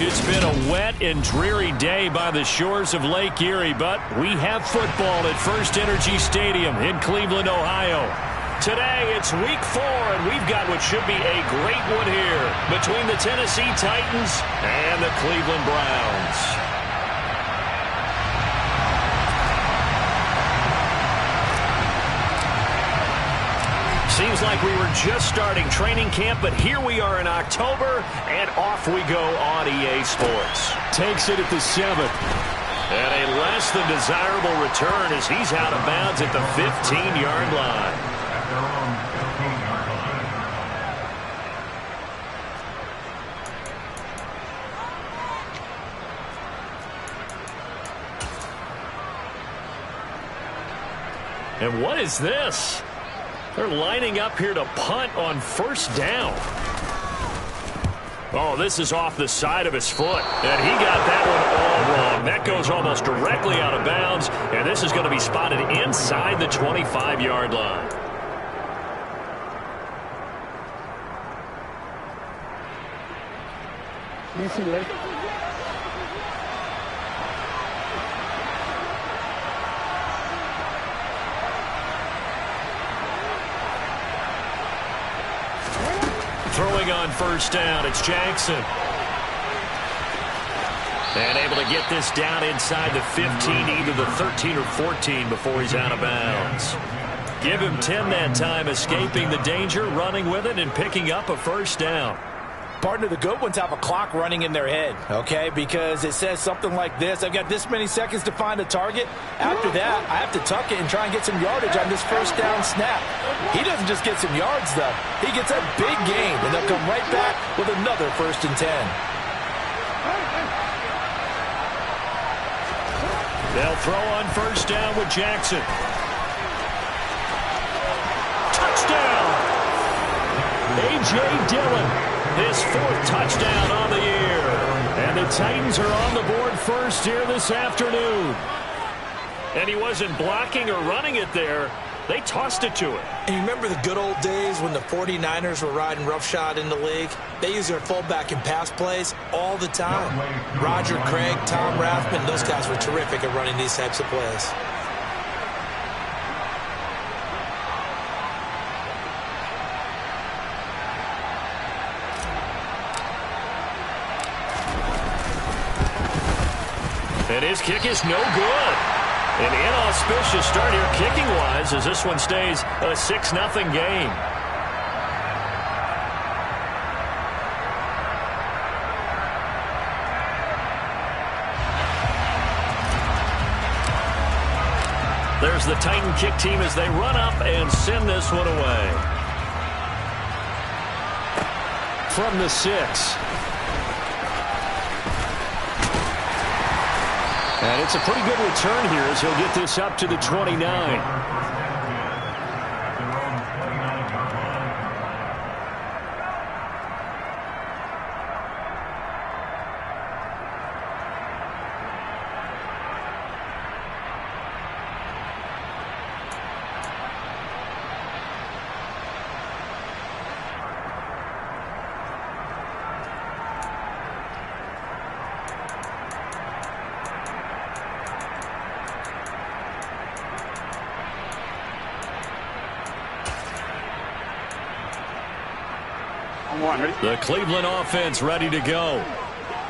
It's been a wet and dreary day by the shores of Lake Erie, but we have football at First Energy Stadium in Cleveland, Ohio. Today, it's week 4, and we've got what should be a great one here between the Tennessee Titans and the Cleveland Browns. Seems like we were just starting training camp, but here we are in October, and off we go on EA Sports. Takes it at the 7th. And a less than desirable return as he's out of bounds at the 15-yard line. And what is this? They're lining up here to punt on first down. Oh, this is off the side of his foot. And he got that one all wrong. That goes almost directly out of bounds. And this is going to be spotted inside the 25-yard line. Throwing on first down, it's Jackson. And able to get this down inside the 15, either the 13 or 14 before he's out of bounds. Give him 10 that time, escaping the danger, running with it, and picking up a first down. Partner, the good ones have a clock running in their head, okay? Because it says something like this. I've got this many seconds to find a target. After that, I have to tuck it and try and get some yardage on this first down snap. He doesn't just get some yards, though. He gets a big gain, and they'll come right back with another 1st and 10. They'll throw on first down with Jackson. Touchdown! A.J. Dillon. His 4th touchdown on the year. And the Titans are on the board first here this afternoon. And he wasn't blocking or running it there. They tossed it to him. And you remember the good old days when the 49ers were riding roughshod in the league? They used their fullback in pass plays all the time. Roger Craig, Tom Rathman, those guys were terrific at running these types of plays. And his kick is no good. An inauspicious start here kicking-wise as this one stays a 6-0 game. There's the Titan kick team as they run up and send this one away. From the 6. And it's a pretty good return here as he'll get this up to the 29. The Cleveland offense ready to go.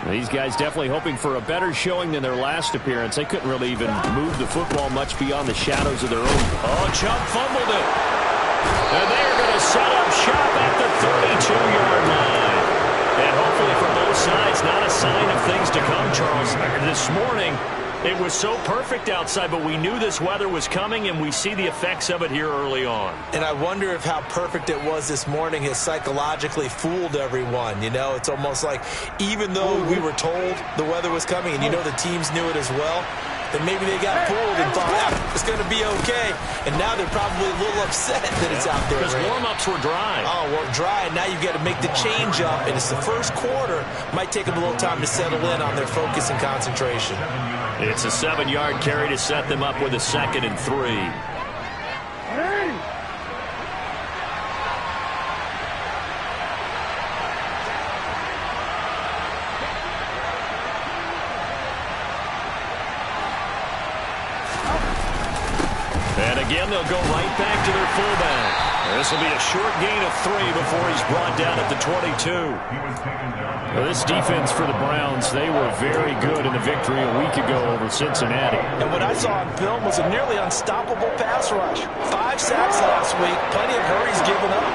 These guys definitely hoping for a better showing than their last appearance. They couldn't really even move the football much beyond the shadows of their own. Oh, Chubb fumbled it. And they're going to set up shop at the 32-yard line. And hopefully for both sides, not a sign of things to come, Charles. This morning, it was so perfect outside, but we knew this weather was coming, and we see the effects of it here early on. And I wonder if how perfect it was this morning has psychologically fooled everyone. You know, it's almost like even though we were told the weather was coming, and you know the teams knew it as well, then maybe they got fooled and thought, it's going to be okay. And now they're probably a little upset that it's out there. Because warm-ups were dry. Oh, well, dry, and now you've got to make the change up, and it's the first quarter. Might take them a little time to settle in on their focus and concentration. It's a 7-yard carry to set them up with a 2nd and 3. And again, they'll go right back to their fullback. This will be a short gain of 3 before he's brought down at the 22. Well, this defense for the Browns, they were very good in the victory a week ago over Cincinnati. And what I saw on film was a nearly unstoppable pass rush. 5 sacks last week, plenty of hurries given up.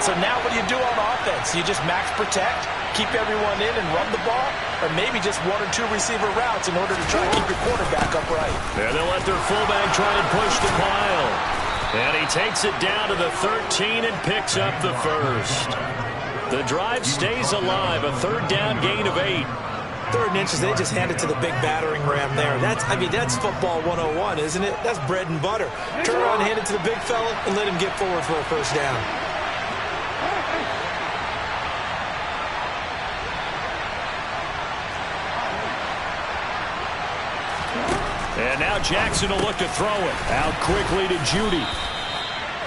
So now what do you do on offense? You just max protect, keep everyone in and run the ball, or maybe just 1 or 2 receiver routes in order to try to keep your quarterback upright. And they'll let their fullback try and push the pile. And he takes it down to the 13 and picks up the first. The drive stays alive, a 3rd down gain of 8. 3rd and inches, they just hand it to the big battering ram there. That's football 101, isn't it? That's bread and butter. Turn around, hand it to the big fella, and let him get forward for a first down. And now Jackson will look to throw it. Out quickly to Judy.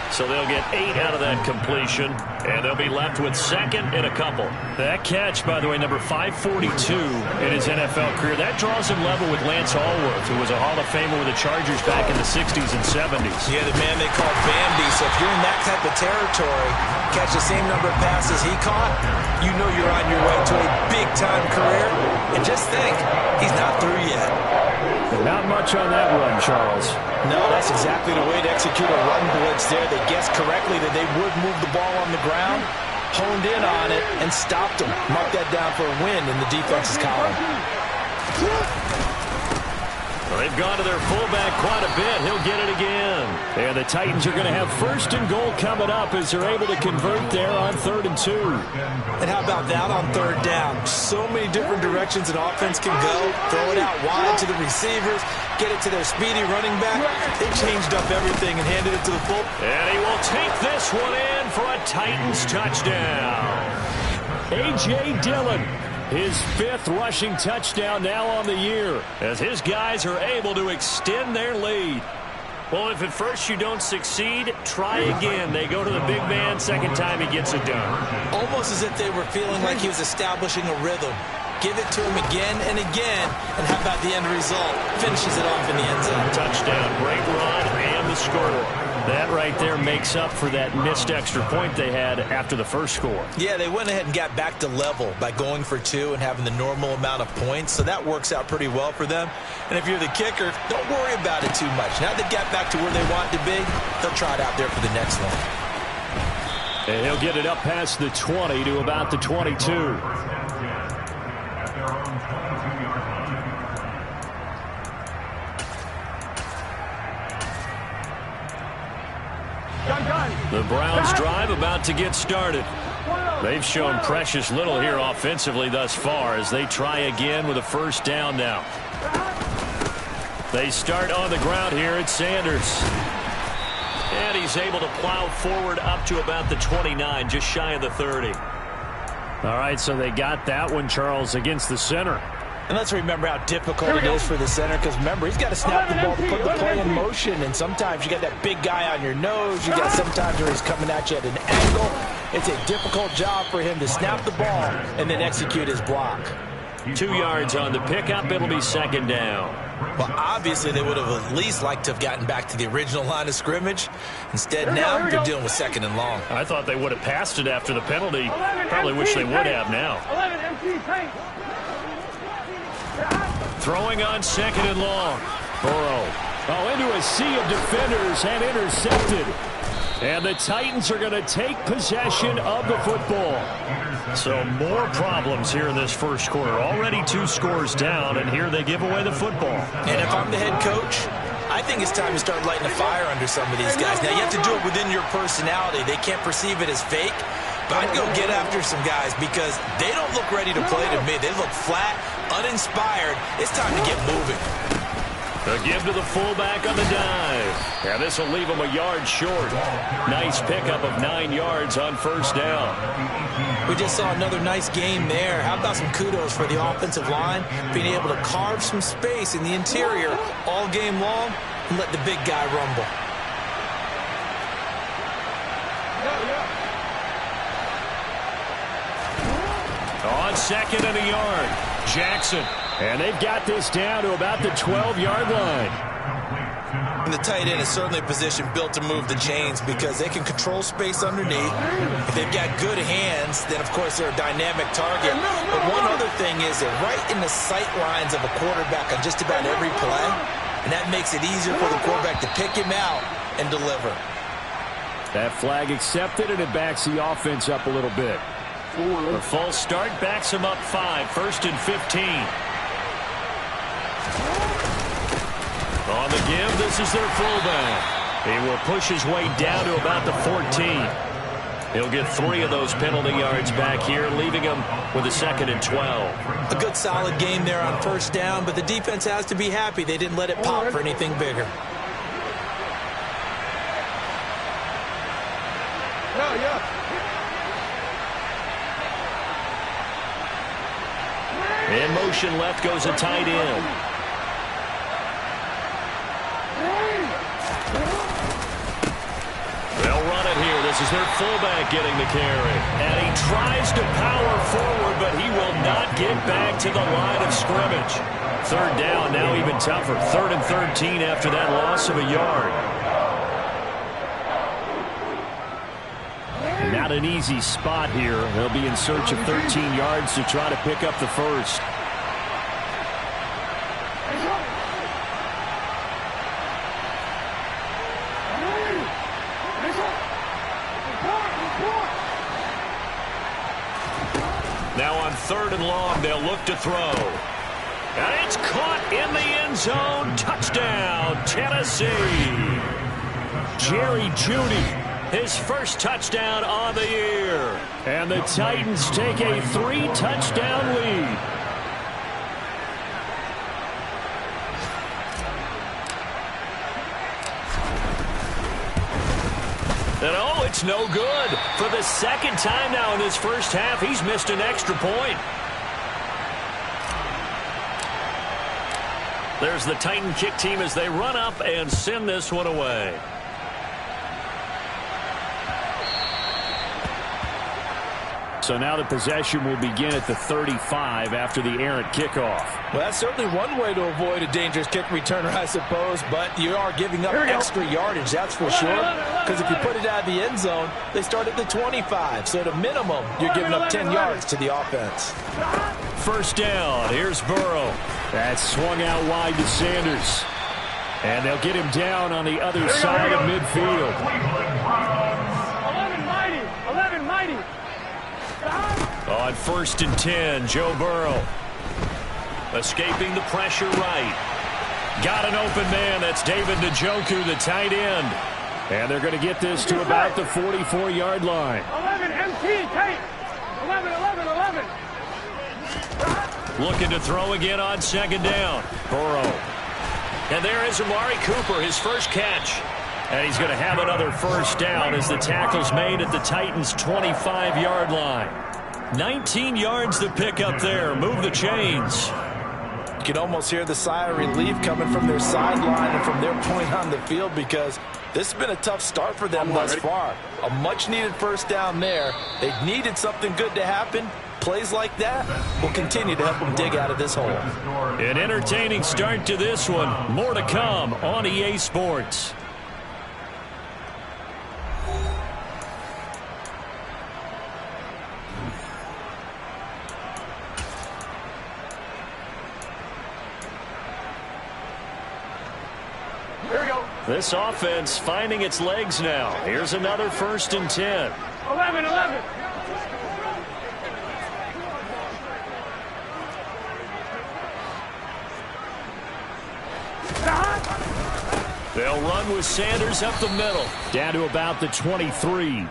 So they'll get 8 out of that completion, and they'll be left with 2nd and a couple. That catch, by the way, number 542 in his NFL career, that draws him level with Lance Allworth, who was a Hall of Famer with the Chargers back in the 60s and 70s. Yeah, the man they called Bambi. So if you're in that type of territory, catch the same number of passes he caught, you know you're on your way to a big-time career. And just think, he's not through yet. Not much on that run, Charles. No, that's exactly the way to execute a run blitz there. They guessed correctly that they would move the ball on the ground, honed in on it, and stopped them. Mark that down for a win in the defense's column. Well, they've gone to their fullback quite a bit. He'll get it again. And the Titans are going to have 1st and goal coming up as they're able to convert there on 3rd and 2. And how about that on 3rd down? So many different directions an offense can go. Throw it out wide to the receivers. Get it to their speedy running back. They changed up everything and handed it to the full. And he will take this one in for a Titans touchdown. A.J. Dillon, his 5th rushing touchdown now on the year, as his guys are able to extend their lead. Well, if at first you don't succeed, try again. They go to the big man. 2nd time he gets it done. Almost as if they were feeling like he was establishing a rhythm. Give it to him again and again, and how about the end result? Finishes it off in the end zone. Touchdown, great run, and the score. That right there makes up for that missed extra point they had after the first score. Yeah, they went ahead and got back to level by going for 2 and having the normal amount of points, so that works out pretty well for them. And if you're the kicker, don't worry about it too much. Now they got back to where they want to be, they'll try it out there for the next one. And he'll get it up past the 20 to about the 22. The Browns drive about to get started. They've shown precious little here offensively thus far as they try again with a 1st down now. They start on the ground here at Sanders. And he's able to plow forward up to about the 29, just shy of the 30. All right, so they got that one, Charles, against the center. And let's remember how difficult it is for the center, because remember, he's got to snap the ball to put the play in motion, and sometimes you got that big guy on your nose. You got sometimes where he's coming at you at an angle. It's a difficult job for him to snap the ball and then execute his block. 2 yards on the pickup. It'll be 2nd down. Well, obviously, they would have at least liked to have gotten back to the original line of scrimmage. Instead, now they're dealing with 2nd and long. I thought they would have passed it after the penalty. Probably wish they would have now. Throwing on 2nd and long. Burrow. Oh, into a sea of defenders and intercepted. And the Titans are going to take possession of the football. So more problems here in this first quarter. Already 2 scores down, and here they give away the football. And if I'm the head coach, I think it's time to start lighting a fire under some of these guys. Now, you have to do it within your personality. They can't perceive it as fake. But I'd go get after some guys because they don't look ready to play to me. They look flat, uninspired. It's time to get moving. A give to the fullback on the dive. And this will leave him a yard short. Nice pickup of 9 yards on 1st down. We just saw another nice game there. How about some kudos for the offensive line, being able to carve some space in the interior all game long and let the big guy rumble. On 2nd and a yard, Jackson. And they've got this down to about the 12-yard line. And the tight end is certainly a position built to move the chains because they can control space underneath. If they've got good hands, then, of course, they're a dynamic target. But one other thing is they're right in the sight lines of a quarterback on just about every play, and that makes it easier for the quarterback to pick him out and deliver. That flag accepted, and it backs the offense up a little bit. The false start backs him up 5, 1st and 15. On the give, this is their fullback. He will push his way down to about the 14. He'll get 3 of those penalty yards back here, leaving him with a 2nd and 12. A good solid game there on 1st down, but the defense has to be happy they didn't let it pop for anything bigger. In motion left goes a tight end. They'll run it here. This is their fullback getting the carry. And he tries to power forward, but he will not get back to the line of scrimmage. 3rd down, now even tougher. 3rd and 13 after that loss of a yard. Not an easy spot here. They'll be in search of 13 yards to try to pick up the first. Now on 3rd and long, they'll look to throw. And it's caught in the end zone. Touchdown, Tennessee. Jerry Jeudy. His first touchdown on the year. And the Titans take a 3-touchdown lead. And oh, it's no good. For the 2nd time now in this first half, he's missed an extra point. There's the Titan kick team as they run up and send this one away. So now the possession will begin at the 35 after the errant kickoff. Well, that's certainly one way to avoid a dangerous kick returner, I suppose, but you are giving up extra yardage, that's for sure, because if you put it out of the end zone, they start at the 25, so at a minimum, you're giving up 10 yards to the offense. 1st down, here's Burrow. That's swung out wide to Sanders. And they'll get him down on the other side of midfield. 11 mighty. On 1st and 10, Joe Burrow. Escaping the pressure right. Got an open man. That's David Njoku, the tight end. And they're going to get this to about the 44-yard line. 11 MT, tight. 11. Looking to throw again on 2nd down. Burrow. And there is Amari Cooper, his first catch. And he's going to have another 1st down as the tackle's made at the Titans' 25-yard line. 19 yards to pick up there. Move the chains. You can almost hear the sigh of relief coming from their sideline and from their point on the field because this has been a tough start for them thus far. A much-needed 1st down there. They needed something good to happen. Plays like that will continue to help them dig out of this hole. An entertaining start to this one. More to come on EA Sports. This offense finding its legs now. Here's another 1st and 10. 11. They'll run with Sanders up the middle. Down to about the 23.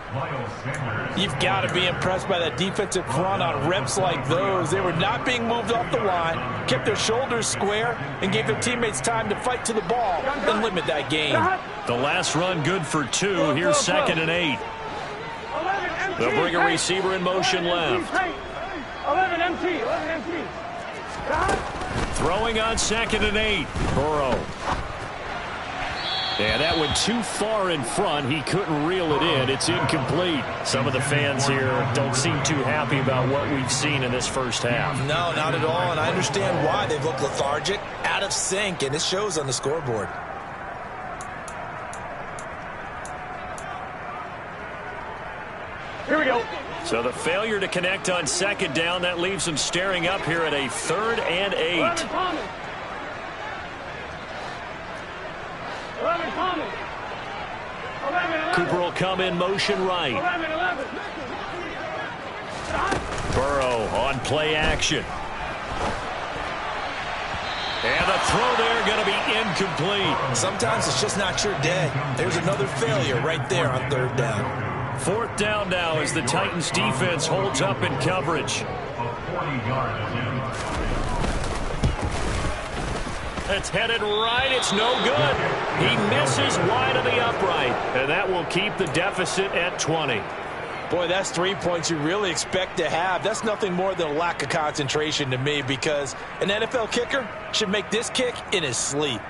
You've got to be impressed by that defensive front on reps like those. They were not being moved off the line, kept their shoulders square, and gave their teammates time to fight to the ball and limit that gain. The last run good for 2. Here's 2nd and 8. They'll bring a receiver in motion left. 11 MT. Throwing on 2nd and 8. Burrow. Yeah, that went too far in front. He couldn't reel it in. It's incomplete. Some of the fans here don't seem too happy about what we've seen in this first half. No, not at all, and I understand why. They've looked lethargic, out of sync, and it shows on the scoreboard. Here we go. So the failure to connect on second down, that leaves them staring up here at a 3rd and 8. 11 Thomas. 11 Thomas. 11. Cooper will come in motion right. 11. Burrow on play action. And the throw there going to be incomplete. Sometimes it's just not your day. There's another failure right there on 3rd down. 4th down now as the Titans defense holds up in coverage. It's headed right. It's no good. He misses wide of the upright. And that will keep the deficit at 20. Boy, that's 3 points you really expect to have. That's nothing more than a lack of concentration to me, because an NFL kicker should make this kick in his sleep.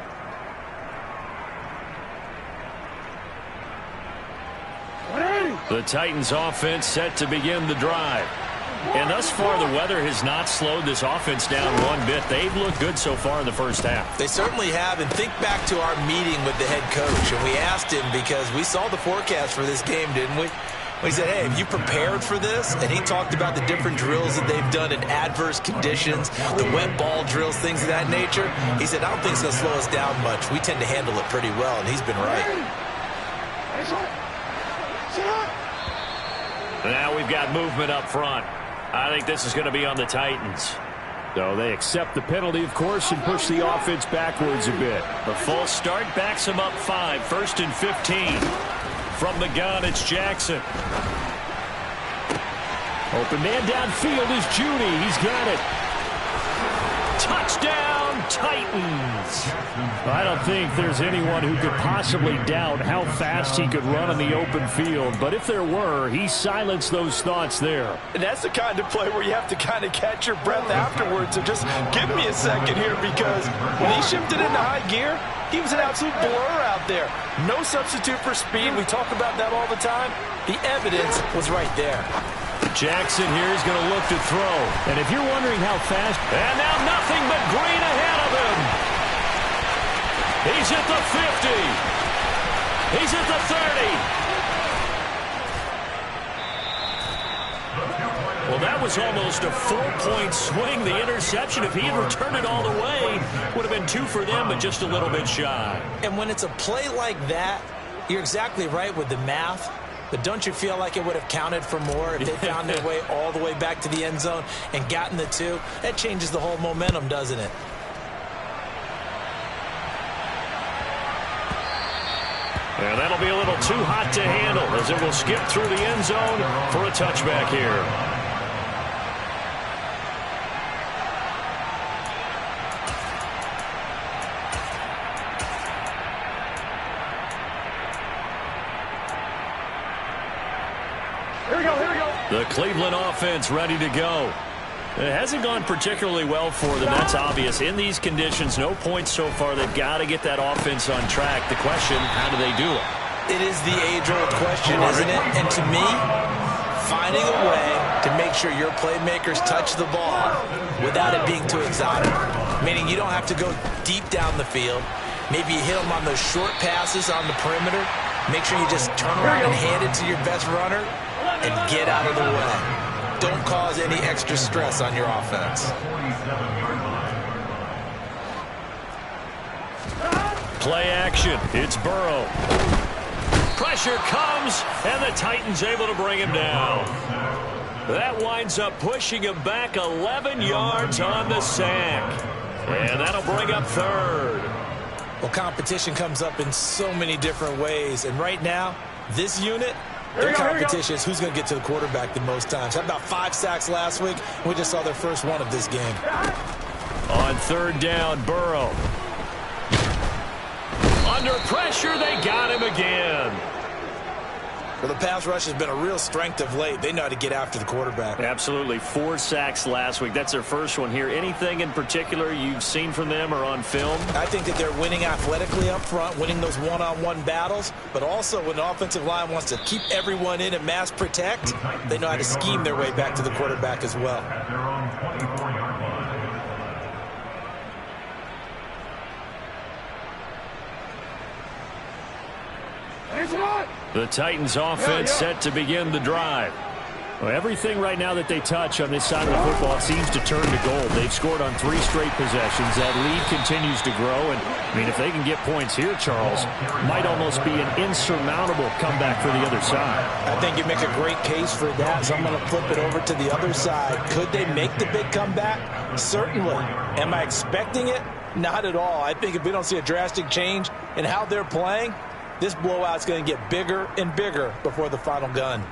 The Titans offense set to begin the drive. And thus far, the weather has not slowed this offense down one bit. They've looked good so far in the first half. They certainly have. And think back to our meeting with the head coach. And we asked him, because we saw the forecast for this game, didn't we? We said, hey, have you prepared for this? And he talked about the different drills that they've done in adverse conditions, the wet ball drills, things of that nature. He said, I don't think it's going to slow us down much. We tend to handle it pretty well, and he's been right. Now we've got movement up front. I think this is going to be on the Titans. So they accept the penalty, of course, and push the offense backwards a bit. The false start backs them up 5, 1st and 15. From the gun, it's Jackson. Open man downfield is Judy. He's got it. Touchdown, Titans. I don't think there's anyone who could possibly doubt how fast he could run in the open field. But if there were, he silenced those thoughts there. And that's the kind of play where you have to kind of catch your breath afterwards. So just give me a second here, because when he shifted into high gear, he was an absolute blur out there. No substitute for speed. We talk about that all the time. The evidence was right there. Jackson here is going to look to throw. And if you're wondering how fast... And now nothing but green ahead of him. He's at the 50. He's at the 30. Well, that was almost a 4-point swing. The interception, if he had returned it all the way, would have been 2 for them, but just a little bit shy. And when it's a play like that, you're exactly right with the math. But don't you feel like it would have counted for more if they found their way all the way back to the end zone and gotten the 2? That changes the whole momentum, doesn't it? And that'll be a little too hot to handle, as it will skip through the end zone for a touchback here. The Cleveland offense ready to go. It hasn't gone particularly well for them. That's obvious. In these conditions, no points so far. They've got to get that offense on track. The question, how do they do it? It is the age-old question, isn't it? And to me, finding a way to make sure your playmakers touch the ball without it being too exotic. Meaning you don't have to go deep down the field. Maybe you hit them on those short passes on the perimeter. Make sure you just turn around and hand it to your best runner and get out of the way. Don't cause any extra stress on your offense. Play action. It's Burrow. Pressure comes, and the Titans able to bring him down. That winds up pushing him back 11 yards on the sack. And that'll bring up 3rd. Well, competition comes up in so many different ways. And right now, this unit, their competition is who's going to get to the quarterback the most times. Had about 5 sacks last week. We just saw their first one of this game. On 3rd down, Burrow. Under pressure, they got him again. Well, the pass rush has been a real strength of late. They know how to get after the quarterback. Absolutely. 4 sacks last week. That's their first one here. Anything in particular you've seen from them or on film? I think that they're winning athletically up front, winning those one-on-one battles, but also when the offensive line wants to keep everyone in and mass protect, they know how to scheme their way back to the quarterback as well. The Titans offense set to begin the drive. Well, everything right now that they touch on this side of the football seems to turn to gold. They've scored on 3 straight possessions. That lead continues to grow. And, I mean, if they can get points here, Charles, might almost be an insurmountable comeback for the other side. I think you make a great case for that, so I'm going to flip it over to the other side. Could they make the big comeback? Certainly. Am I expecting it? Not at all. I think if we don't see a drastic change in how they're playing, this blowout's going to get bigger and bigger before the final gun.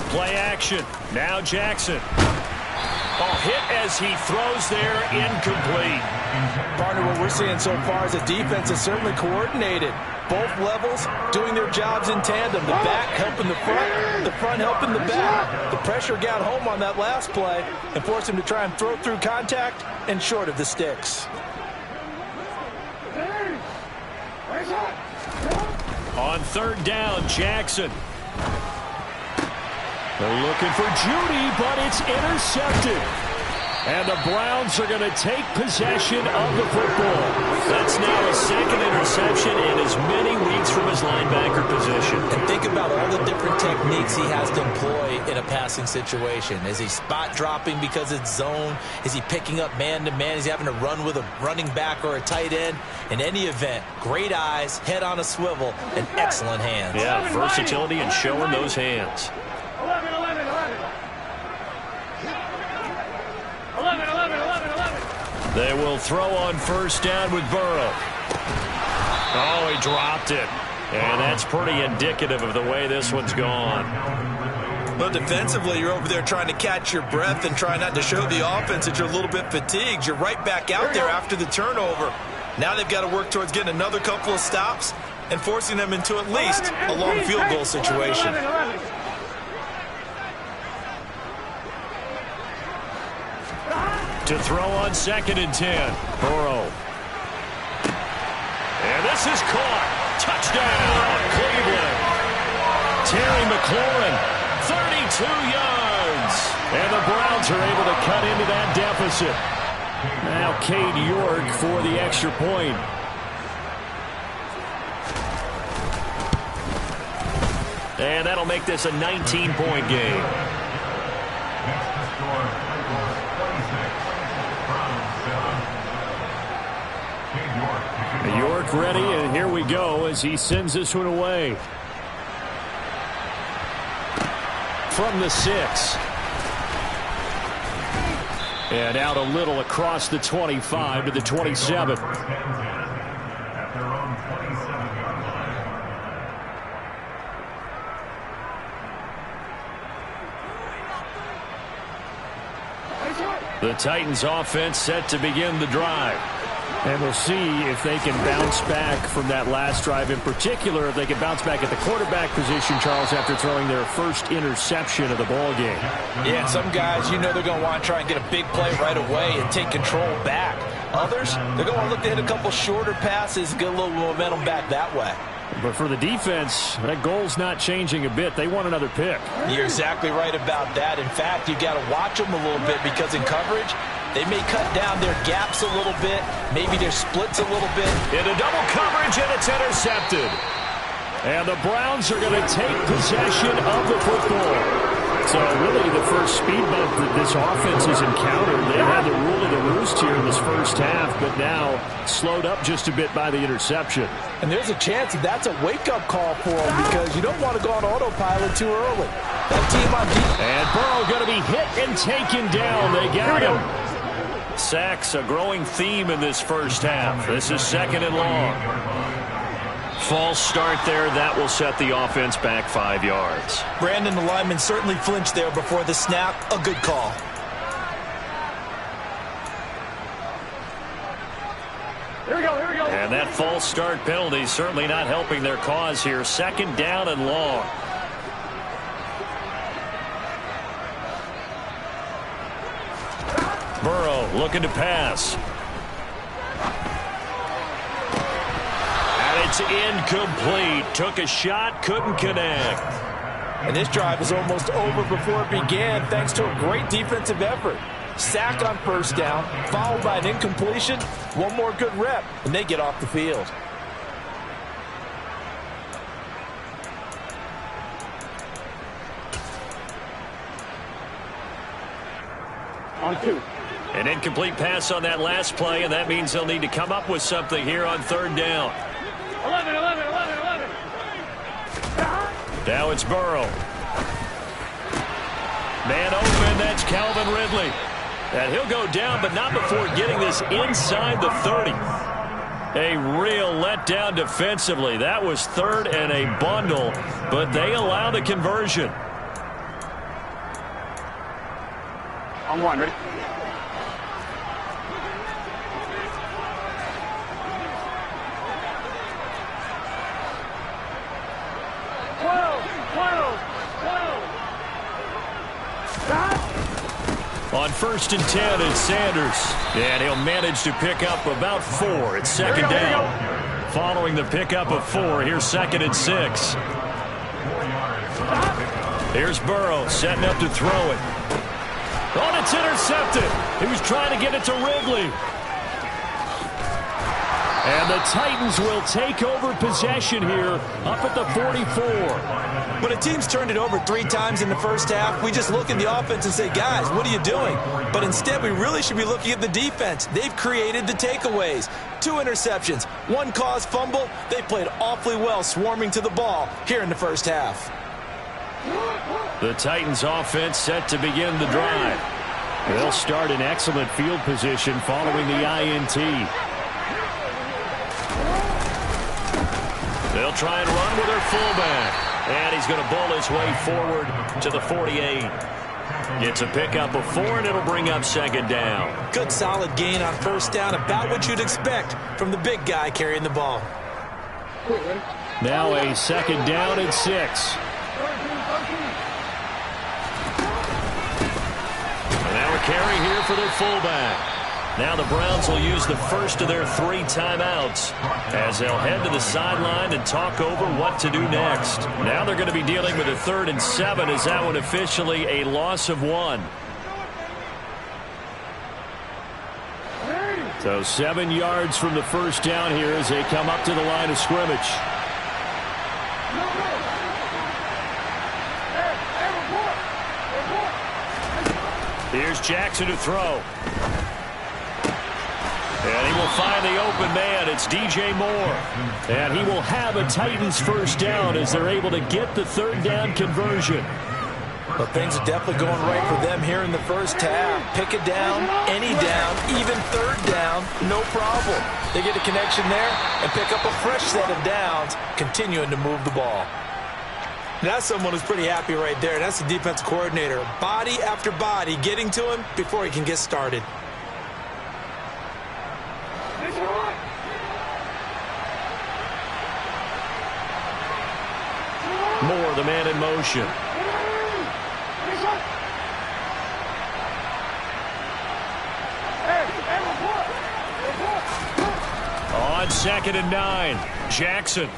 Play action. Now Jackson. Oh, hit as he throws there, incomplete. Partner, what we're seeing so far is the defense is certainly coordinated. Both levels doing their jobs in tandem. The back helping the front helping the back. The pressure got home on that last play and forced him to try and throw through contact and short of the sticks. On 3rd down, Jackson. They're looking for Judy, but it's intercepted. And the Browns are going to take possession of the football. That's now his 2nd interception in as many weeks from his linebacker position. And think about all the different techniques he has to employ in a passing situation. Is he spot dropping because it's zone? Is he picking up man-to-man? Is he having to run with a running back or a tight end? In any event, great eyes, head on a swivel, and excellent hands. Yeah, versatility and showing those hands. 11. They will throw on 1st down with Burrow. Oh, he dropped it. And that's pretty indicative of the way this one's gone. Well, defensively, you're over there trying to catch your breath and try not to show the offense that you're a little bit fatigued. You're right back out there after the turnover. Now they've got to work towards getting another couple of stops and forcing them into at least a long field goal situation. 11. To throw on 2nd and 10. Burrow. And this is caught. Touchdown, Cleveland. Terry McLaurin, 32 yards. And the Browns are able to cut into that deficit. Now Cade York for the extra point. And that'll make this a 19-point game. York ready, and here we go as he sends this one away. From the 6. And out a little across the 25 to the 27. The Titans offense set to begin the drive. And we'll see if they can bounce back from that last drive. In particular, if they can bounce back at the quarterback position, Charles, after throwing their first interception of the ball game. Yeah, some guys, you know they're going to want to try and get a big play right away and take control back. Others, they're going to look to hit a couple shorter passes, get a little momentum back that way. But for the defense, that goal's not changing a bit. They want another pick. You're exactly right about that. In fact, you got to watch them a little bit because in coverage, they may cut down their gaps a little bit, maybe their splits a little bit. Into double coverage, and it's intercepted. And the Browns are going to take possession of the football. So really the first speed bump that this offense has encountered. They had the rule of the roost here in this first half, but now slowed up just a bit by the interception. And there's a chance that that's a wake-up call for them because you don't want to go on autopilot too early. That team on defense. And Burrow going to be hit and taken down. They got him. Sacks, a growing theme in this first half. This is 2nd and long. False start there. That will set the offense back 5 yards. Brandon, the lineman certainly flinched there before the snap. A good call. Here we go. And that false start penalty certainly not helping their cause here. 2nd down and long. Burrow looking to pass. And it's incomplete. Took a shot, couldn't connect. And this drive is almost over before it began thanks to a great defensive effort. Sack on first down, followed by an incompletion. One more good rep, and they get off the field. On 2. An incomplete pass on that last play, and that means they'll need to come up with something here on third down. 11. Now it's Burrow. Man open, that's Calvin Ridley. And he'll go down, but not before getting this inside the 30. A real letdown defensively. That was third and a bundle, but they allow the conversion. On 1, ready? On 1st and 10, it's Sanders. And he'll manage to pick up about 4. It's second down. Following the pickup of 4, here's 2nd and 6. Here's Burrow setting up to throw it. Oh, it's intercepted. He was trying to get it to Ridley. And the Titans will take over possession here up at the 44. When a team's turned it over 3 times in the first half, we just look at the offense and say, guys, what are you doing? But instead, we really should be looking at the defense. They've created the takeaways. 2 interceptions, 1 caused fumble. They played awfully well swarming to the ball here in the first half. The Titans offense set to begin the drive. They'll start in excellent field position following the INT. They'll try and run with their fullback. And he's going to bull his way forward to the 48. Gets a pickup of 4, and it'll bring up second down. Good solid gain on first down, about what you'd expect from the big guy carrying the ball. Now a second down and 6. Now a carry here for their fullback. Now the Browns will use the first of their 3 timeouts as they'll head to the sideline and talk over what to do next. Now they're going to be dealing with a 3rd and 7 as that one officially a loss of 1. So 7 yards from the first down here as they come up to the line of scrimmage. Here's Jackson to throw. And he will find the open man. It's DJ Moore. And he will have a Titans first down as they're able to get the 3rd down conversion. But things are definitely going right for them here in the first half. Pick it down, any down, even 3rd down, no problem. They get a connection there and pick up a fresh set of downs, continuing to move the ball. That's someone who's pretty happy right there. That's the defense coordinator. Body after body getting to him before he can get started. Moore, the man in motion. On 2nd and 9, Jackson.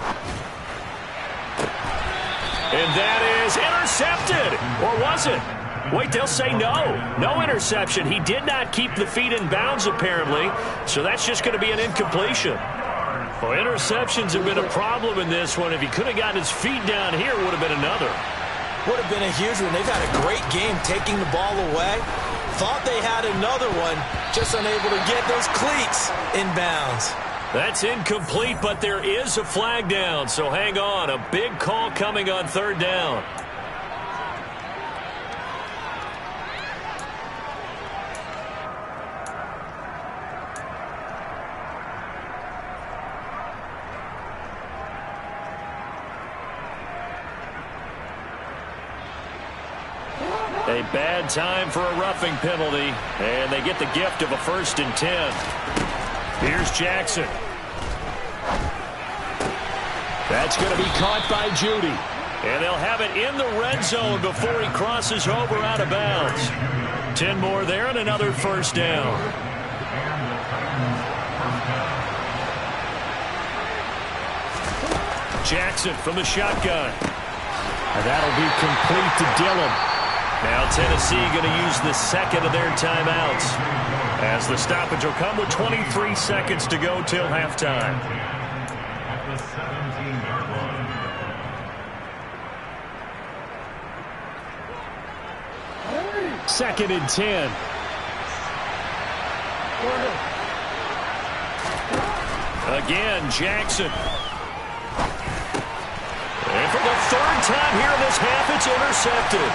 And that is intercepted. Or was it? Wait, they'll say no. No interception. He did not keep the feet in bounds, apparently. So that's just going to be an incompletion. Well, interceptions have been a problem in this one. If he could have gotten his feet down here, it would have been another. Would have been a huge one. They've had a great game taking the ball away. Thought they had another one, just unable to get those cleats in bounds. That's incomplete, but there is a flag down, so hang on. A big call coming on 3rd down. A bad time for a roughing penalty, and they get the gift of a 1st and 10. Here's Jackson. That's going to be caught by Judy. And they'll have it in the red zone before he crosses over out of bounds. 10 more there and another first down. Jackson from the shotgun. And that'll be complete to Dillon. Now Tennessee going to use the second of their timeouts, as the stoppage will come with 23 seconds to go till halftime. Second and 10. Again, Jackson. And for the third time here in this half, it's intercepted.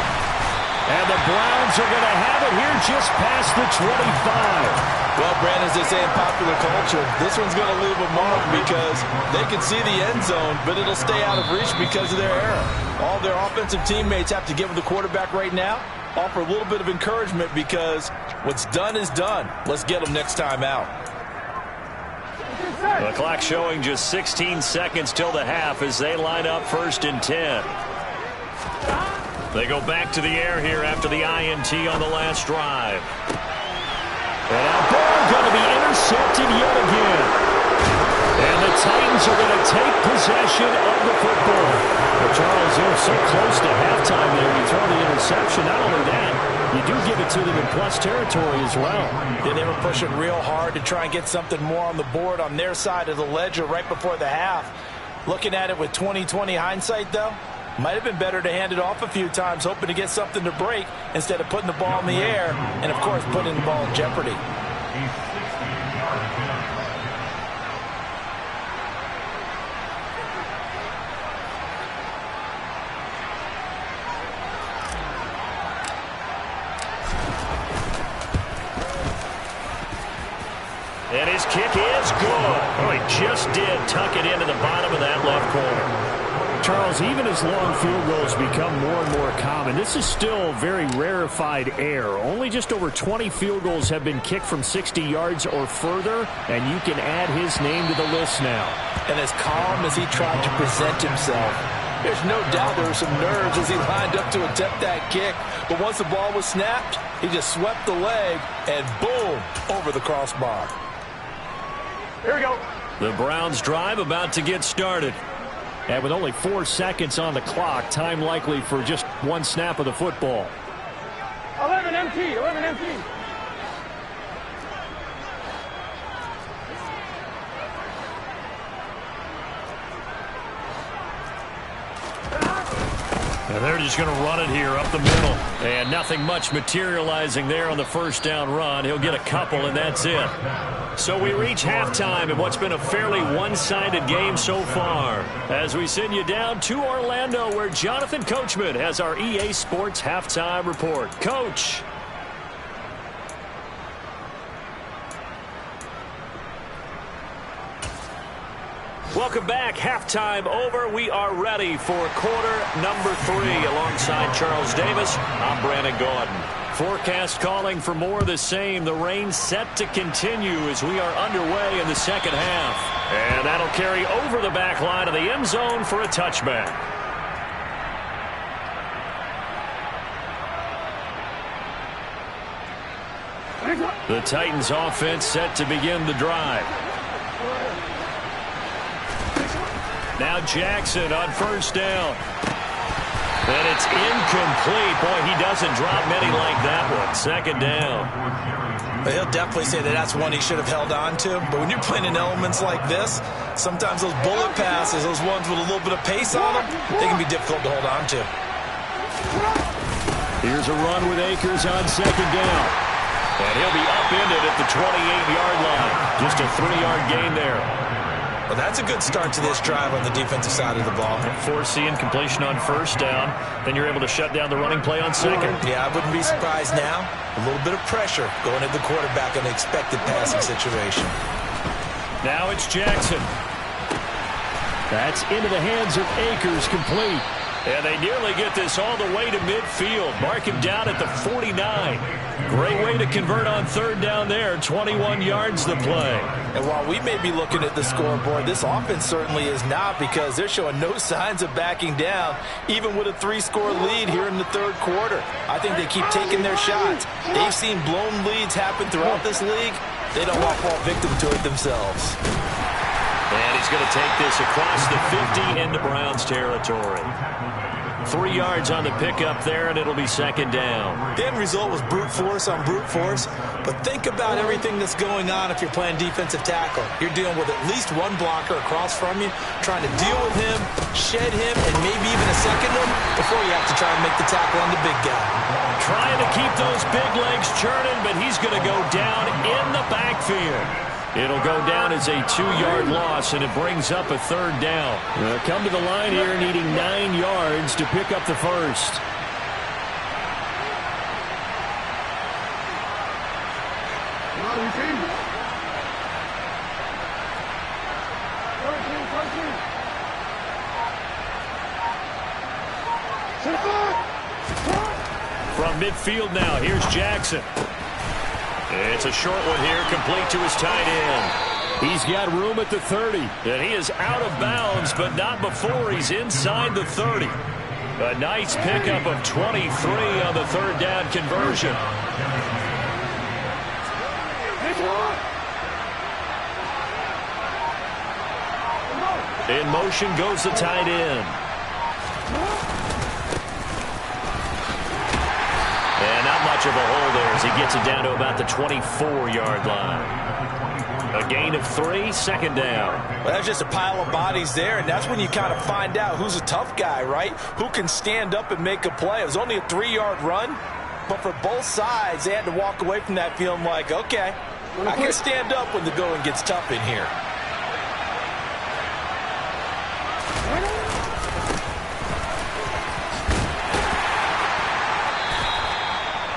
And the Browns are going to have it here just past the 25. Well, Brandon, as they say in popular culture, this one's going to leave a mark because they can see the end zone, but it'll stay out of reach because of their error. All their offensive teammates have to give the quarterback right now, offer a little bit of encouragement because what's done is done. Let's get them next time out. The clock showing just 16 seconds till the half as they line up first and 10. They go back to the air here after the INT on the last drive. And a ball going to be intercepted yet again. And the Titans are going to take possession of the football. Well, Charles, they're so close to halftime there. You throw the interception. Not only that, you do give it to them in plus territory as well. Yeah, they were pushing real hard to try and get something more on the board on their side of the ledger right before the half. Looking at it with 20/20 hindsight, though, might have been better to hand it off a few times, hoping to get something to break instead of putting the ball in the air and, of course, putting the ball in jeopardy. And his kick is good. Oh, he just did tuck it into the bottom of that left corner. Charles, even as long field goals become more and more common, this is still very rarefied air. Only just over 20 field goals have been kicked from 60 yards or further, and you can add his name to the list now. And as calm as he tried to present himself, there's no doubt there were some nerves as he lined up to attempt that kick. But once the ball was snapped, he just swept the leg and boom, over the crossbar. Here we go. The Browns drive about to get started. And with only 4 seconds on the clock, time likely for just one snap of the football. 11 MT, 11 MT. And they're just going to run it here up the middle. And nothing much materializing there on the first down run. He'll get a couple, and that's it. So we reach halftime in what's been a fairly one-sided game so far, as we send you down to Orlando, where Jonathan Coachman has our EA Sports halftime report. Coach. Welcome back. Halftime over. We are ready for quarter number 3. Alongside Charles Davis, I'm Brandon Gordon. Forecast calling for more of the same. The rain set to continue as we are underway in the second half. And that'll carry over the back line of the end zone for a touchback. The Titans offense set to begin the drive. Now Jackson on first down. And it's incomplete. Boy, he doesn't drop many like that one. Second down. But he'll definitely say that that's one he should have held on to. But when you're playing in elements like this, sometimes those bullet passes, those ones with a little bit of pace on them, they can be difficult to hold on to. Here's a run with Akers on second down. And he'll be upended at the 28-yard line. Just a 3-yard gain there. Well, that's a good start to this drive on the defensive side of the ball. Forcing completion on first down. Then you're able to shut down the running play on second. Yeah, I wouldn't be surprised now. A little bit of pressure going at the quarterback in the expected passing situation. Now it's Jackson. That's into the hands of Akers, complete. And they nearly get this all the way to midfield. Mark him down at the 49. Great way to convert on third down there. 21 yards to play. And while we may be looking at the scoreboard, this offense certainly is not, because they're showing no signs of backing down, even with a 3-score lead here in the third quarter. I think they keep taking their shots. They've seen blown leads happen throughout this league. They don't want to fall victim to it themselves. And he's going to take this across the 50 into Browns territory. 3 yards on the pickup there, and it'll be second down. The end result was brute force on brute force, but think about everything that's going on if you're playing defensive tackle. You're dealing with at least one blocker across from you, trying to deal with him, shed him, and maybe even a second one before you have to try and make the tackle on the big guy. Trying to keep those big legs churning, but he's going to go down in the backfield. It'll go down as a 2-yard loss, and it brings up a third down. Come to the line here needing 9 yards to pick up the first. From midfield now, here's Jackson. It's a short one here, complete to his tight end. He's got room at the 30. And he is out of bounds, but not before he's inside the 30. A nice pickup of 23 on the third down conversion. In motion goes the tight end. And not much of a hole there as he gets it down to about the 24-yard line. A gain of 3, second down. Well, that's just a pile of bodies there, and that's when you kind of find out who's a tough guy, right? Who can stand up and make a play. It was only a 3-yard run, but for both sides, they had to walk away from that feeling like, okay, I can stand up when the going gets tough in here.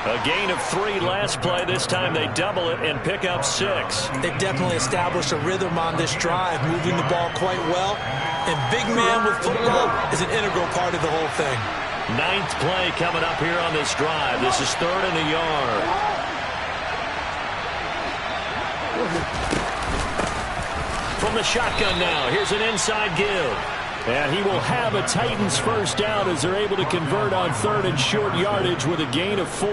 A gain of 3 last play. This time they double it and pick up 6. They've definitely established a rhythm on this drive, moving the ball quite well. And big man with football is an integral part of the whole thing. 9th play coming up here on this drive. This is 3rd and a yard. From the shotgun now, here's an inside give. And he will have a Titans first down as they're able to convert on 3rd and short yardage with a gain of 4.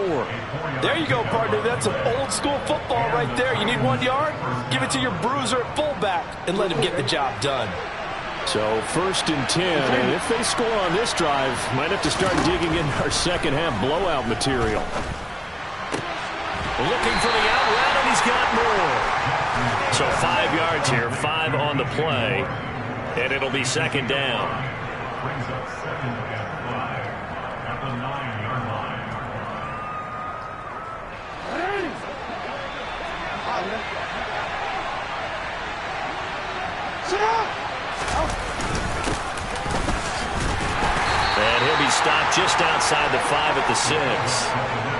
There you go, partner. That's some old-school football right there. You need 1 yard? Give it to your bruiser at fullback and let him get the job done. So 1st and 10, and if they score on this drive, might have to start digging in our second-half blowout material. Looking for the out route, and he's got more. So 5 yards here, 5 on the play. And it'll be second down. Brings up second and 5 at the 9-yard line. And he'll be stopped just outside the 5 at the 6.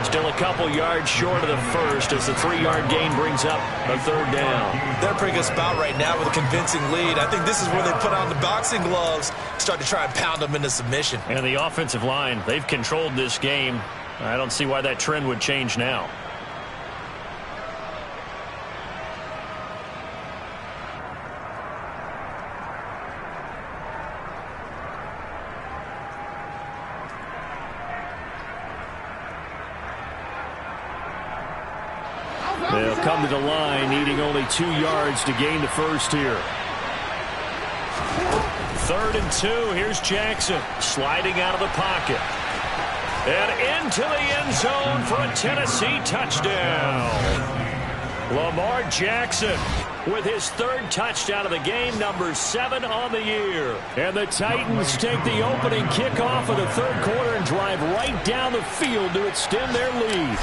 Still a couple yards short of the first as the 3-yard gain brings up a third down. They're a pretty good spot right now with a convincing lead. I think this is where they put on the boxing gloves, start to try and pound them into submission. And the offensive line, they've controlled this game. I don't see why that trend would change now. They'll come to the line, needing only 2 yards to gain the first here. 3rd and 2. Here's Jackson sliding out of the pocket. And into the end zone for a Tennessee touchdown. Lamar Jackson with his 3rd touchdown of the game, number 7 on the year. And the Titans take the opening kickoff of the 3rd quarter and drive right down the field to extend their lead.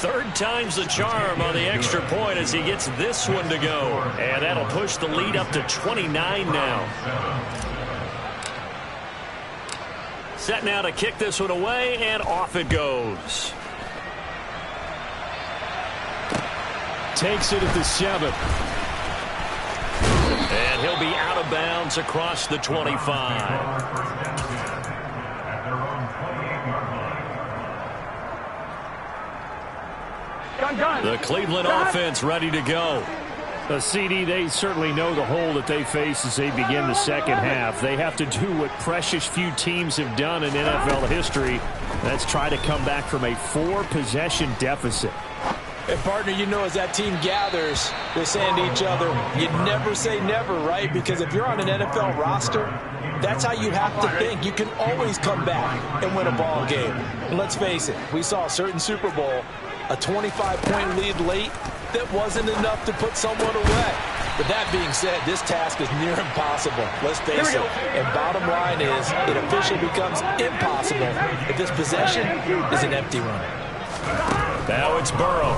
3rd time's the charm on the extra point as he gets this one to go. And that'll push the lead up to 29 now. Set now to kick this one away, and off it goes. Takes it at the 7. And he'll be out of bounds across the 25. At their own 28-yard line. The Cleveland offense ready to go. CD, they certainly know the hole that they face as they begin the second half. They have to do what precious few teams have done in NFL history. That's try to come back from a 4-possession deficit. And, partner, you know, as that team gathers, they're saying to each other, you never say never, right? Because if you're on an NFL roster, that's how you have to think. You can always come back and win a ball game. And let's face it, we saw a certain Super Bowl, a 25-point lead late, that wasn't enough to put someone away. But that being said, this task is near impossible. Let's face it. And bottom line is, it officially becomes impossible if this possession is an empty one. Now it's Burrow.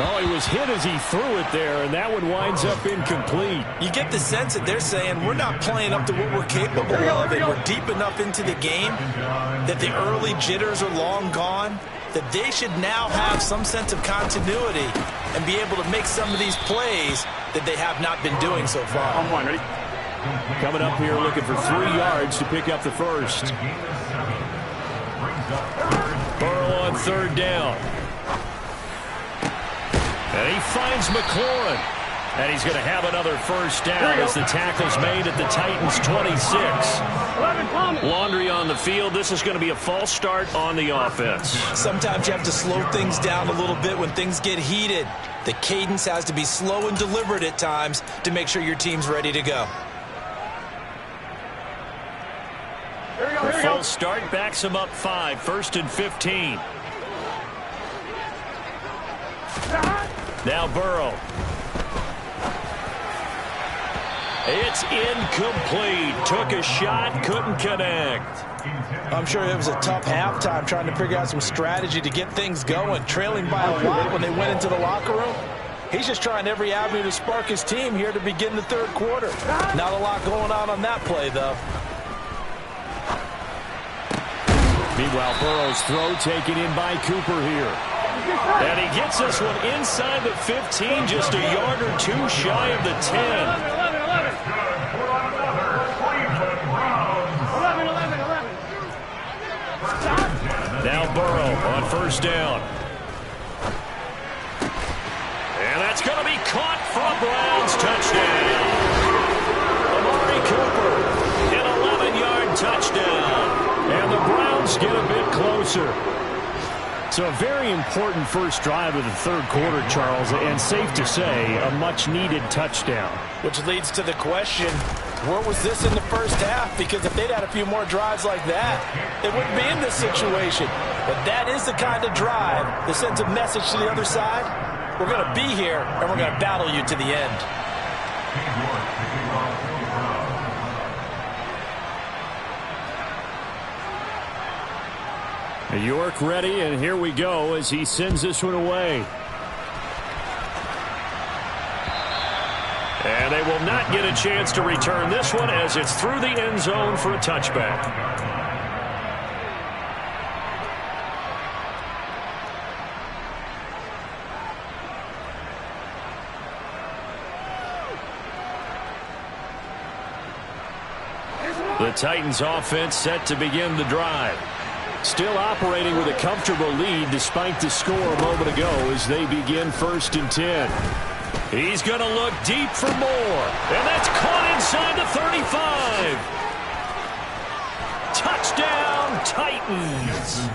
Oh, he was hit as he threw it there, and that one winds up incomplete. You get the sense that they're saying we're not playing up to what we're capable of, and we're deep enough into the game that the early jitters are long gone, that they should now have some sense of continuity and be able to make some of these plays that they have not been doing so far. Ready? Coming up here looking for 3 yards to pick up the first. Burrow on third down. And he finds McLaurin. And he's going to have another first down as the tackle's made at the Titans' 26. Laundry on the field. This is going to be a false start on the offense. Sometimes you have to slow things down a little bit when things get heated. The cadence has to be slow and deliberate at times to make sure your team's ready to go. The false start backs him up 5, 1st and 15. Now Burrow. It's incomplete. Took a shot, couldn't connect. I'm sure it was a tough halftime trying to figure out some strategy to get things going. Trailing by a lot when they went into the locker room. He's just trying every avenue to spark his team here to begin the third quarter. Not a lot going on that play, though. Meanwhile, Burrow's throw taken in by Cooper here. And he gets this one inside the 15, just a yard or 2 shy of the 10. Now Burrow on first down. And that's going to be caught for a Browns touchdown. Amari Cooper, an 11-yard touchdown. And the Browns get a bit closer. So a very important first drive of the third quarter, Charles, and safe to say, a much-needed touchdown. Which leads to the question, where was this in the first half? Because if they'd had a few more drives like that, they wouldn't be in this situation. But that is the kind of drive that sends a message to the other side. We're going to be here, and we're going to battle you to the end. York ready, and here we go as he sends this one away. And they will not get a chance to return this one as it's through the end zone for a touchback. The Titans offense set to begin the drive. Still operating with a comfortable lead despite the score a moment ago as they begin 1st and 10. He's going to look deep for more. And that's caught inside the 35. Touchdown, Titans.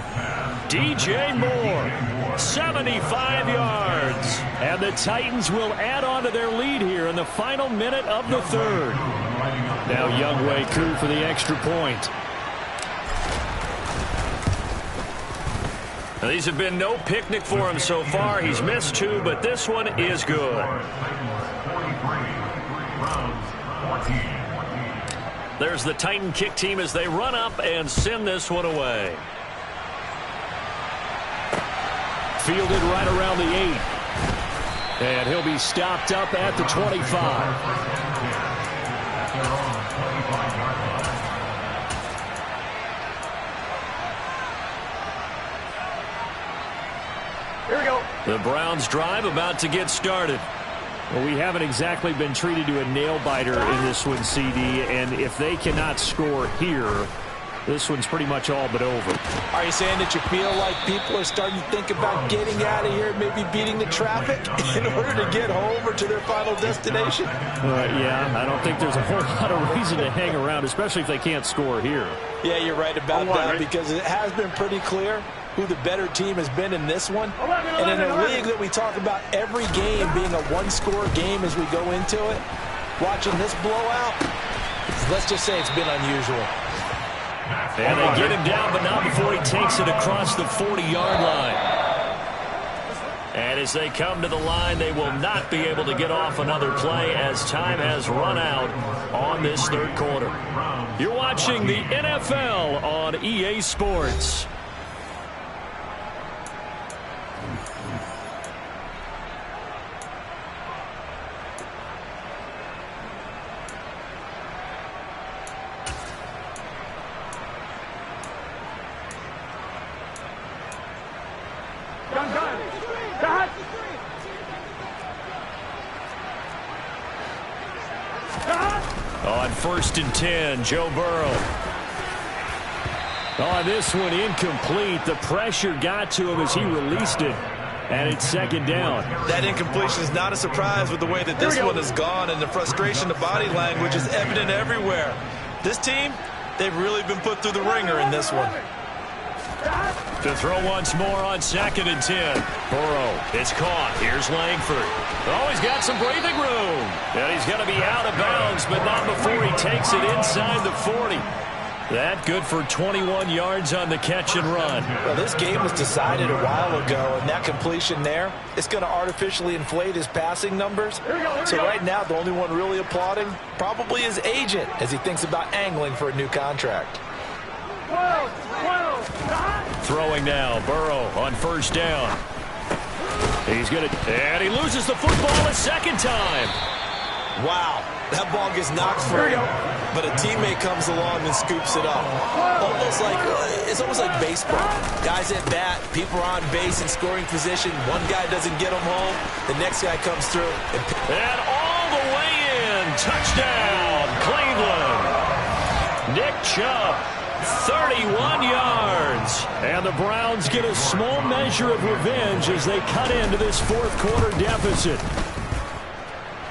DJ Moore, 75 yards. And the Titans will add on to their lead here in the final minute of the third. Now Younghoe Koo for the extra point. Now, these have been no picnic for him so far. He's missed 2, but this one is good. There's the Titan kick team as they run up and send this one away. Fielded right around the 8. And he'll be stopped up at the 25. The Browns drive about to get started. Well, we haven't exactly been treated to a nail-biter in this one, CD, and if they cannot score here, this one's pretty much all but over. Are you saying that you feel like people are starting to think about getting out of here, maybe beating the traffic in order to get home or to their final destination? Yeah, I don't think there's a whole lot of reason to hang around, especially if they can't score here. Yeah, you're right about that, because it has been pretty clear who the better team has been in this one. And in a league that we talk about every game being a one-score game as we go into it, watching this blowout, let's just say it's been unusual. And they get him down, but not before he takes it across the 40-yard line. And as they come to the line, they will not be able to get off another play as time has run out on this third quarter. You're watching the NFL on EA Sports. On 1st and 10, Joe Burrow. On this one, incomplete. The pressure got to him as he released it, and it's 2nd down. That incompletion is not a surprise with the way that this one has gone, and the frustration, the body language is evident everywhere. This team, they've really been put through the ringer in this one. To throw once more on 2nd and 10. Burrow is caught. Here's Langford. Oh, he's got some breathing room. And he's going to be out of bounds, but not before he takes it inside the 40. That good for 21 yards on the catch and run. Well, this game was decided a while ago, and that completion there, it's going to artificially inflate his passing numbers. So right now, the only one really applauding probably his agent as he thinks about angling for a new contract. Throwing now, Burrow on 1st down. He's going to, and he loses the football a 2nd time. Wow, that ball gets knocked free, but a teammate comes along and scoops it up. It's almost like baseball. Guys at bat, people are on base in scoring position. One guy doesn't get them home, the next guy comes through. And all the way in, touchdown, Cleveland. Nick Chubb. 31 yards. And the Browns get a small measure of revenge as they cut into this 4th quarter deficit.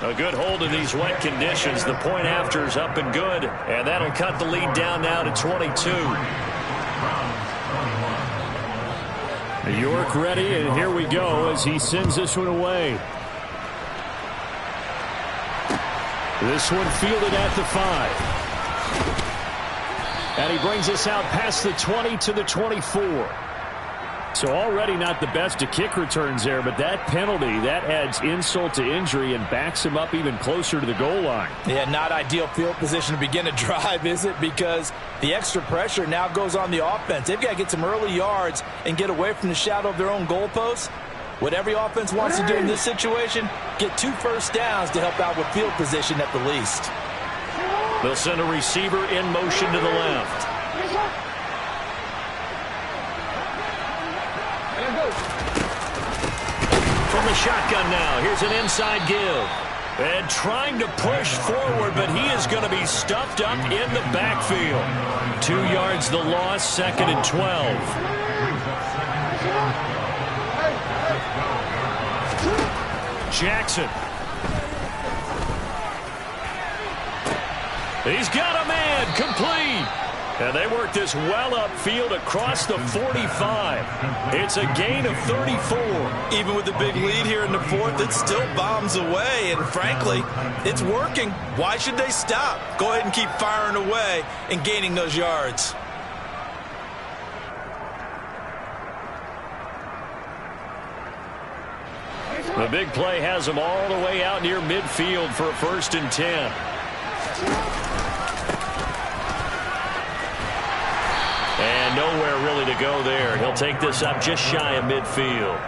A good hold in these wet conditions. The point after is up and good. And that'll cut the lead down now to 22. York ready, and here we go as he sends this one away. This one fielded at the 5. And he brings us out past the 20 to the 24. So already not the best of kick returns there, but that penalty, that adds insult to injury and backs him up even closer to the goal line. Yeah, not ideal field position to begin a drive, is it? Because the extra pressure now goes on the offense. They've got to get some early yards and get away from the shadow of their own goalposts. What every offense wants to do in this situation, get 2 first downs to help out with field position at the least. They'll send a receiver in motion to the left. From the shotgun now, here's an inside give. And trying to push forward, but he is going to be stuffed up in the backfield. 2 yards the loss, 2nd and 12. Jackson. He's got a man, complete. And they work this well upfield across the 45. It's a gain of 34. Even with the big lead here in the 4th, it still bombs away. And frankly, it's working. Why should they stop? Go ahead and keep firing away and gaining those yards. The big play has them all the way out near midfield for a 1st and 10. And nowhere really to go there. He'll take this up just shy of midfield.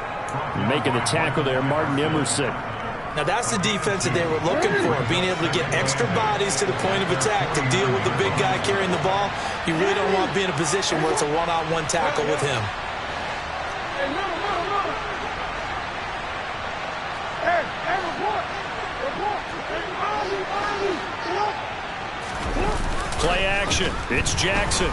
Making the tackle there, Martin Emerson. Now that's the defense that they were looking for, being able to get extra bodies to the point of attack to deal with the big guy carrying the ball. You really don't want to be in a position where it's a one-on-one tackle with him. Play action. It's Jackson.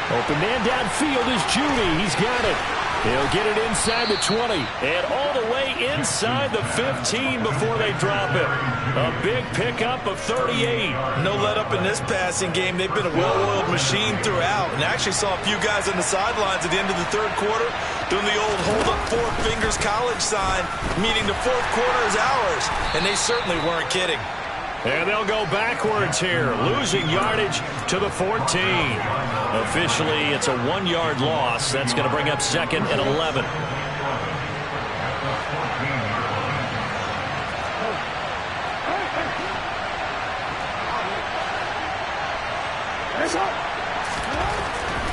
Open man downfield is Judy. He's got it. He'll get it inside the 20 and all the way inside the 15 before they drop it. A big pickup of 38. No let up in this passing game. They've been a well-oiled machine throughout. And I actually saw a few guys on the sidelines at the end of the third quarter doing the old hold up four fingers college sign, meaning the fourth quarter is ours. And they certainly weren't kidding. And they'll go backwards here, losing yardage to the 14. Officially, it's a 1-yard loss. That's going to bring up 2nd and 11.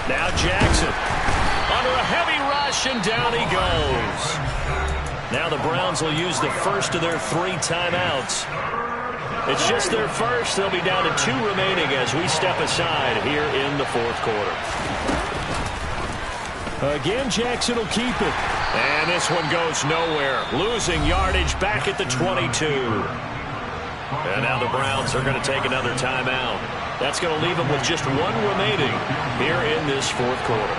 Now Jackson under a heavy rush, and down he goes. Now the Browns will use the first of their 3 timeouts. It's just their first. They'll be down to 2 remaining as we step aside here in the 4th quarter. Again, Jackson will keep it. And this one goes nowhere. Losing yardage back at the 22. And now the Browns are going to take another timeout. That's going to leave them with just 1 remaining here in this 4th quarter.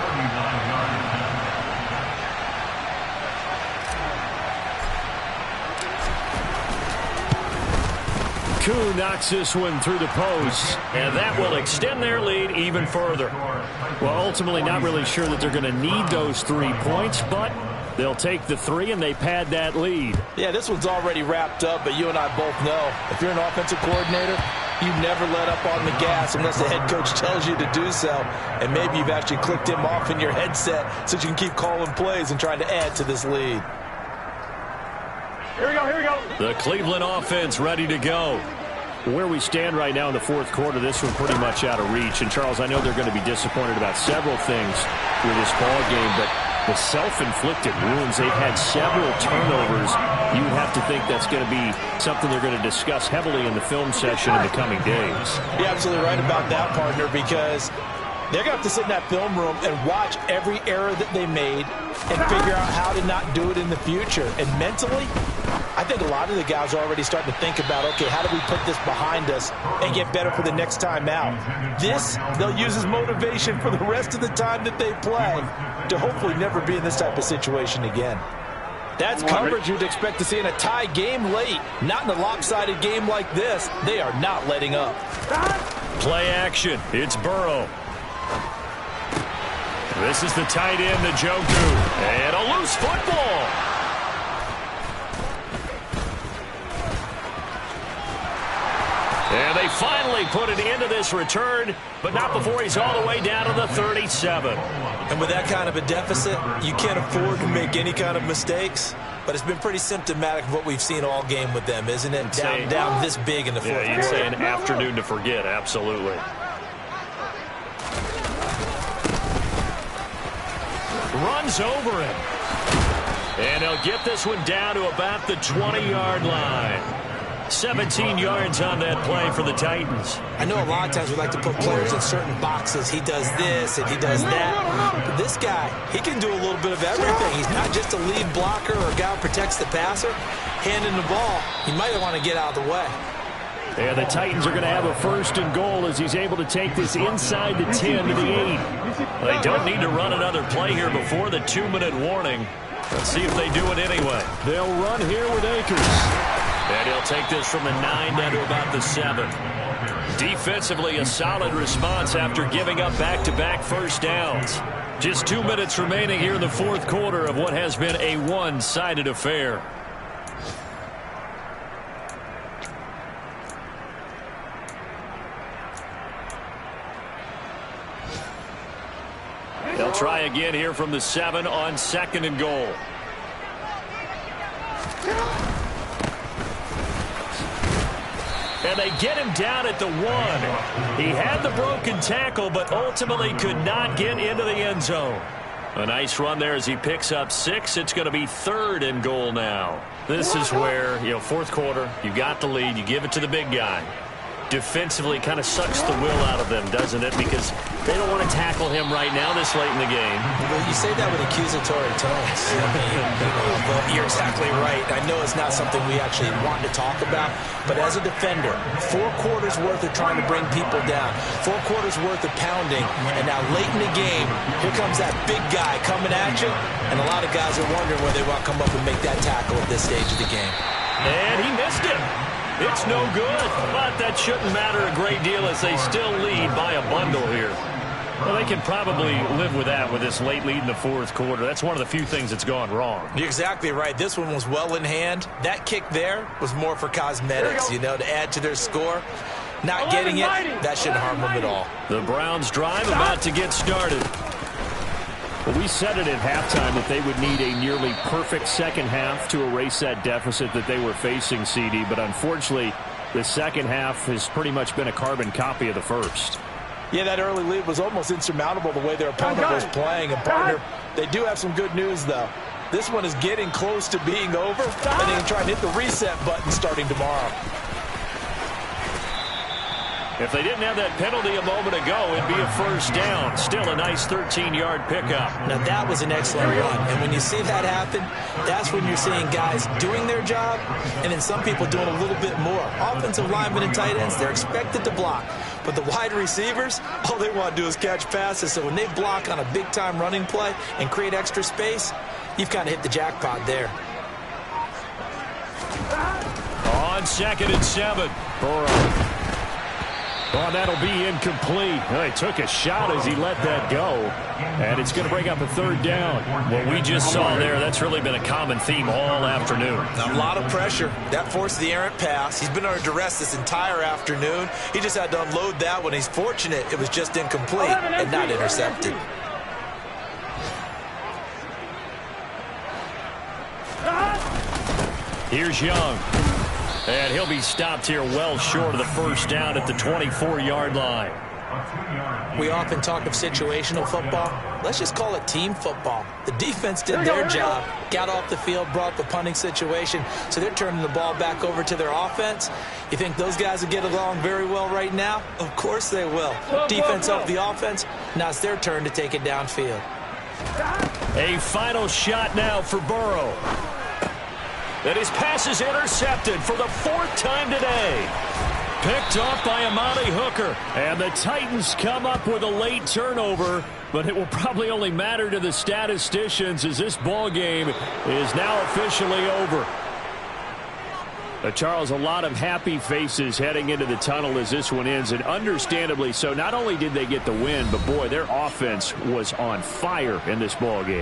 Koo knocks this one through the post, and that will extend their lead even further. Well, ultimately not really sure that they're going to need those 3 points, but they'll take the 3 and they pad that lead. Yeah, this one's already wrapped up, but you and I both know if you're an offensive coordinator, you never let up on the gas unless the head coach tells you to do so. And maybe you've actually clicked him off in your headset so you can keep calling plays and trying to add to this lead. Here we go. The Cleveland offense ready to go. Where we stand right now in the 4th quarter, this one pretty much out of reach. And, Charles, I know they're going to be disappointed about several things with this ball game, but the self-inflicted wounds, they've had several turnovers. You have to think that's going to be something they're going to discuss heavily in the film session in the coming days. You're absolutely right about that, partner, because they're going to have to sit in that film room and watch every error that they made and figure out how to not do it in the future. And mentally, I think a lot of the guys are already starting to think about, okay, how do we put this behind us and get better for the next time out? This, they'll use as motivation for the rest of the time that they play to hopefully never be in this type of situation again. That's coverage you'd expect to see in a tie game late. Not in a lopsided game like this. They are not letting up. Play action. It's Burrow. This is the tight end, Njoku. And a loose football. And they finally put an end to this return, but not before he's all the way down to the 37. And with that kind of a deficit, you can't afford to make any kind of mistakes. But it's been pretty symptomatic of what we've seen all game with them, isn't it? Down this big in the 4th quarter. Yeah, you'd say an afternoon to forget, absolutely. Runs over him. And he'll get this one down to about the 20-yard line. 17 yards on that play for the Titans. I know a lot of times we like to put players in certain boxes. He does this and he does that. But this guy, he can do a little bit of everything. He's not just a lead blocker or a guy who protects the passer. Handing the ball, he might want to get out of the way. Yeah, the Titans are going to have a 1st and goal as he's able to take this inside the 10 to the 8. They don't need to run another play here before the 2-minute warning. Let's see if they do it anyway. They'll run here with Akers. And he'll take this from the 9 down to about the 7. Defensively, a solid response after giving up back-to-back first downs. Just 2 minutes remaining here in the 4th quarter of what has been a one-sided affair. They'll try again here from the 7 on 2nd and goal. And they get him down at the 1. He had the broken tackle, but ultimately could not get into the end zone. A nice run there as he picks up 6. It's going to be 3rd and goal now. This is where, 4th quarter, you got the lead. You give it to the big guy. defensively kind of sucks the will out of them, doesn't it? Because they don't want to tackle him right now this late in the game. Well, you say that with accusatory tones. But you're exactly right. I know it's not something we actually want to talk about, but as a defender, 4 quarters worth of trying to bring people down, 4 quarters worth of pounding, and now late in the game, here comes that big guy coming at you, and a lot of guys are wondering whether they want to come up and make that tackle at this stage of the game. And he missed it. It's no good, but that shouldn't matter a great deal as they still lead by a bundle here. Well, they can probably live with that with this late lead in the 4th quarter. That's one of the few things that's gone wrong. You're exactly right. This one was well in hand. That kick there was more for cosmetics, to add to their score. Not getting it, that shouldn't harm them at all. The Browns drive about to get started. Well, we said it at halftime that they would need a nearly perfect second half to erase that deficit that they were facing, CD. But unfortunately, the second half has pretty much been a carbon copy of the first. Yeah, that early lead was almost insurmountable the way their opponent was playing. And, partner, they do have some good news, though. This one is getting close to being over, and they can try and hit the reset button starting tomorrow. If they didn't have that penalty a moment ago, it'd be a first down. Still a nice 13-yard pickup. Now, that was an excellent run. And when you see that happen, that's when you're seeing guys doing their job and then some people doing a little bit more. Offensive linemen and tight ends, they're expected to block. But the wide receivers, all they want to do is catch passes. So when they block on a big-time running play and create extra space, you've kind of hit the jackpot there. On 2nd and 7, Burrow. Oh, that'll be incomplete. Well, he took a shot as he let that go, and it's going to bring up a 3rd down. What we just saw there, that's really been a common theme all afternoon. A lot of pressure. That forced the errant pass. He's been under duress this entire afternoon. He just had to unload that one. He's fortunate it was just incomplete and not intercepted. Here's Young. And he'll be stopped here well short of the first down at the 24-yard line. We often talk of situational football. Let's just call it team football. The defense did their job, got off the field, brought the punting situation, so they're turning the ball back over to their offense. You think those guys will get along very well right now? Of course they will. Defense off the offense, now it's their turn to take it downfield. A final shot now for Burrow. And his pass is intercepted for the 4th time today. Picked off by Amani Hooker. And the Titans come up with a late turnover, but it will probably only matter to the statisticians as this ball game is now officially over. Charles, a lot of happy faces heading into the tunnel as this one ends, and understandably so. Not only did they get the win, but boy, their offense was on fire in this ball game.